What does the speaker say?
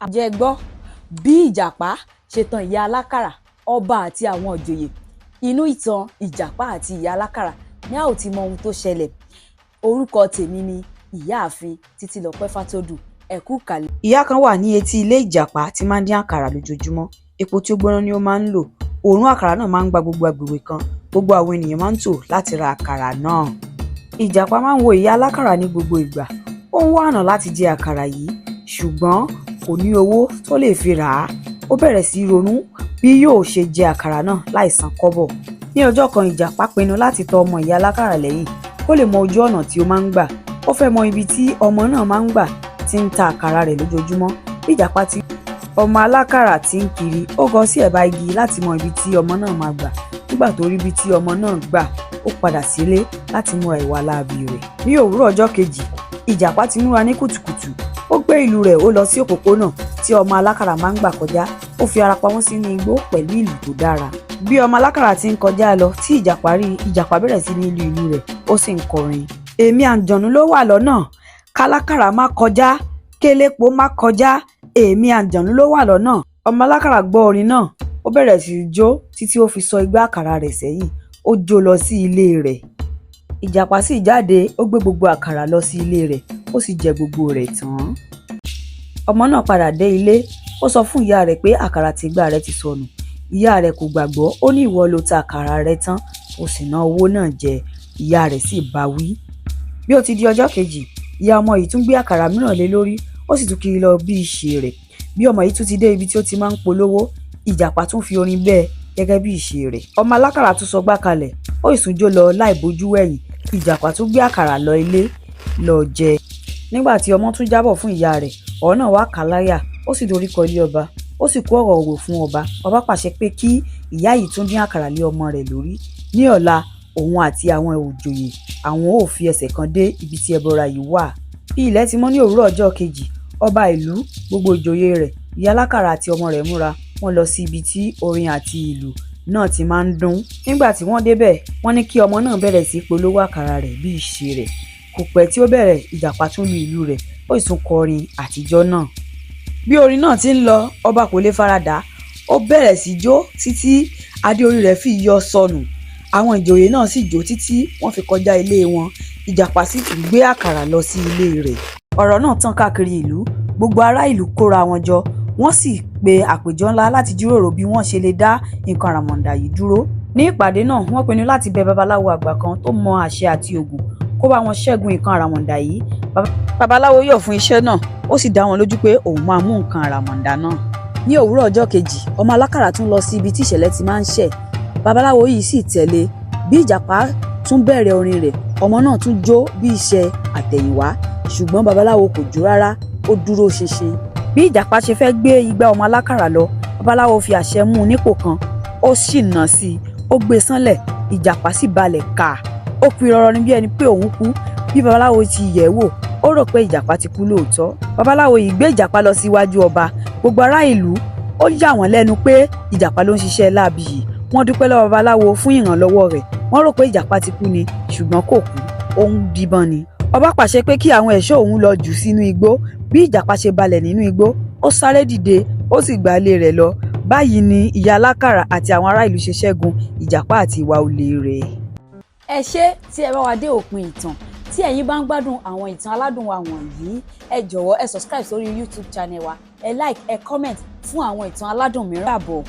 Àjẹ́ gbọ́ bí ìjàpá ṣe tan ìyá alákàrà ọba àti àwọn ìjòyè. Inú ìtàn ìjàpá àti ìyá alákàrà ní a ò ti mọ ohun tó ṣẹlẹ̀. Orúkọ tèmi ni ìyáàfin Títílọpẹ́ Fátọ́dùn. Ẹ kú ìkàlẹ̀. Ìyá kan wà ní etí ilé ìjàpá tí máa ń dín àkàrà lójoojúmọ́. Epo tí ó gbóná ni ó máa ń lò. Òórùn àkàrà náà máa ń gba gbogbo agbègbè kan. Gbogbo àwọn ènìyàn máa ń tò láti ra àkàrà náà. Ìjàpá máa ń wo ìyá alákàrà ní gbogbo ìgbà. Ó ń wá ọ̀nà láti jẹ àkàrà yìí, ṣùgbọ́n kò ní owó tó lè fi rà á. Ó bẹ̀rẹ̀ sí ronú bí yóò ṣe jẹ àkàrà náà láì san kọ́bọ̀. Ní ọjọ́ kan, ìjàpá pinnu láti tọ ọmọ ìyá alákàrà lẹ́yìn kó lè mọ ojú ọ̀nà tí ó máa ń gbà. Ó fẹ́ mọ ibi tí ọmọ náà máa ń gbà tí ń ta àkàrà rẹ̀ lójoojúmọ́. Bí ìjàpá ti ọmọ alákàrà tí ń kiri, ó gọ sí ẹ̀bá igi láti mọ ibi tí ọmọ náà máa gbà. Nígbà tó rí ibi tí ọmọ náà gbà, ó padà sílé láti múra ìwà láabi rẹ̀. Ní òwúrọ̀ ọjọ́ kejì, ìjàpá ti múra ní kùtùkùtù. Ó gbé ìlú rẹ̀, ó lọ sí òpópónà tí ọmọ alákàrà máa ń gbà kọjá. Ó fi ara pamọ́ sínú igbó pẹ̀lú ìlú tó dára. Bí ọmọ alákàrà ti ń kọjá lọ, tí ìjàpá rí, ìjàpá bẹ̀rẹ̀ sí ní lu ìlú rẹ̀, ó sì ń kọrin. Èmi àǹjọ̀nú ló wà lọ́nà, kálákàrà má kọjá, kélépo má kọjá, èmi àǹjọ̀nú ló wà lọ́nà. Ọmọ alákàrà gbọ́ orin náà, ó bẹ̀rẹ̀ sí í jó títí ó fi sọ igbá àkàrà rẹ̀ sẹ́yìn. Ó jó lọ sí ilé rẹ̀. Ìjàpá sì jáde, ó gbé gbogbo àkàrà lọ sí ilé rẹ̀, ó sì jẹ gbogbo rẹ̀ tán. Ọmọ náà padà dé ilé, ó sọ fún ìyá rẹ̀ pé àkàrà tí ìgbà rẹ̀ ti sọnù. Ìyá rẹ̀ kò gbàgbọ́, ó ní ìwọ ló ta àkàrà rẹ̀ tán, ó sì ná owó náà jẹ. Ìyá rẹ̀ sì bá wí. Bí ó ti di ọjọ́ kejì, ìyá ọmọ yìí tún gbé àkàrà mìíràn lé lórí, ó sì tún kiri lọ bí ìṣe rẹ̀. Bí ọmọ yìí tún ti dé ibi tí ó ti máa ń polówó, ìjàpá tún fi orin bẹ́ẹ̀ gẹ́gẹ́ bí ìṣe rẹ̀. Ọmọ alákàrà tún sọ gbá kalẹ̀, ó sì tún jó lọ láì bójú wẹ̀yìn. Ìjàpá tún gbé àkàrà lọ ilé lọ jẹ. Nígbà tí ọmọ tún jábọ̀ fún ìyá rẹ̀, ọ̀rọ̀ náà wá kà á láyà, ó sì dorí kọ ilé ọba. Ó sì kó ọ̀rọ̀ wò fún ọba. Ọba pàṣẹ pé kí ìyá yìí tún dín àkàrà lé ọmọ rẹ̀ lórí. Ní ọ̀la, òun àti àwọn òjòyè àwọn ò fi ẹsẹ̀ kan dé ibi tí ẹbọra yìí wà. Bí ilẹ̀ ti mọ́ ní òwúrọ̀ ọjọ́ kejì, ọba ìlú, gbogbo ìjòyè rẹ̀, ìyá alákàrà àti ọmọ rẹ̀ múra. Wọ́n lọ sí ibi tí orin àti ìlù náà ti máa ń dún. Nígbà tí wọ́n débẹ̀, wọ́n ní kí ọmọ náà bẹ̀rẹ̀ sí polówó àkàrà rẹ̀ bí ìṣe rẹ̀. Kò pẹ́ tí ó bẹ̀rẹ̀, ìjàpá tún lu ìlú rẹ̀, ó sì tún kọ orin àtijọ́ náà. Bí orin náà ti ń lọ, ọba kò lè faradà. Ó bẹ̀rẹ̀ sí jó títí adé orí rẹ̀ fi yọ sọnù. Àwọn ìjòyè náà sì jó títí wọ́n fi kọjá ilé wọn. Ìjàpá sì tún gbé àkàrà lọ sí ilé rẹ̀. Ọ̀rọ̀ náà tàn káàkiri ìlú. Gbogbo ará ìlú kóra wọn jọ. Wọ́n sì pe àpèjọ ńlá láti jíròrò bí wọ́n ṣe lè dá nǹkan àràmọ̀ǹdà yìí dúró. Ní ìpàdé náà, wọ́n pinnu láti bẹ babaláwo àgbà kan tó mọ àṣẹ àti ògùn kó bá wọn ṣẹ́gun nǹkan àràmọ̀ǹdà yìí. Babaláwo yọ̀ fún iṣẹ́ náà, ó sì dá wọn lójú pé òun máa mú nǹkan àràmọ̀ǹdà náà. Ní òwúrọ̀ ọjọ́ kejì, ọmọ alákàrà tún lọ sí ibi tí ìṣẹ̀lẹ̀ ti máa ń ṣẹ̀. Babaláwo yìí sì tẹ̀lé. Bí ìjàpá tún bẹ̀rẹ̀ orin rẹ̀, ọmọ náà tún jó bí iṣẹ́ àtẹ̀yìnwá, ṣùgbọ́n babaláwo kò jó rárá, ó dúró ṣinṣin. Bí ìjàpá ṣe fẹ́ gbé igbá ọmọ alákàrà lọ, babaláwo fi àṣẹ mú un nípò kan, ó sì nà sí i, ó gbé sánlẹ̀, ìjàpá sì balẹ̀ kà. Ó pi rọrọ ní bí ẹni pé òun kú. Bí babaláwo ti yẹ̀ wò, ó rò pé ìjàpá ti kú lóòótọ́. Babaláwo yìí gbé ìjàpá lọ síwájú ọba. Gbogbo ará ìlú, ó yà wọ́n lẹ́nu pé ìjàpá ló ń ṣiṣẹ́ láabi yìí. Wọ́n dúpẹ́ lọ́wọ́ babaláwo fún ìrànlọ́wọ́ rẹ̀. Wọ́n rò pé ìjàpá ti kú ni, ṣùgbọ́n kò kú, ó ń díbọ́n ni. Ọba pàṣẹ pé kí àwọn ẹ̀ṣọ́ òun lọ jù sínú igbó. Bí ìjàpá ṣe balẹ̀ nínú igbó, ó sáré dìde, ó sì gba ilé rẹ̀ lọ. Báyìí ni ìyá alákàrà àti àwọn ará ìlú ṣe ṣẹ́gun ìjàpá àti ìwà olè rẹ̀. Ẹ ṣé tí ẹ bá wa dé òpin ìtàn. Tí ẹ̀yin bá ń gbádùn àwọn ìtàn aládùn wa wọ̀nyí, ẹ jọ̀wọ́ ẹ subscribe sórí YouTube channel wa, ẹ like, ẹ comment fún àwọn ìtàn aládùn mìíràn. Àbọ̀.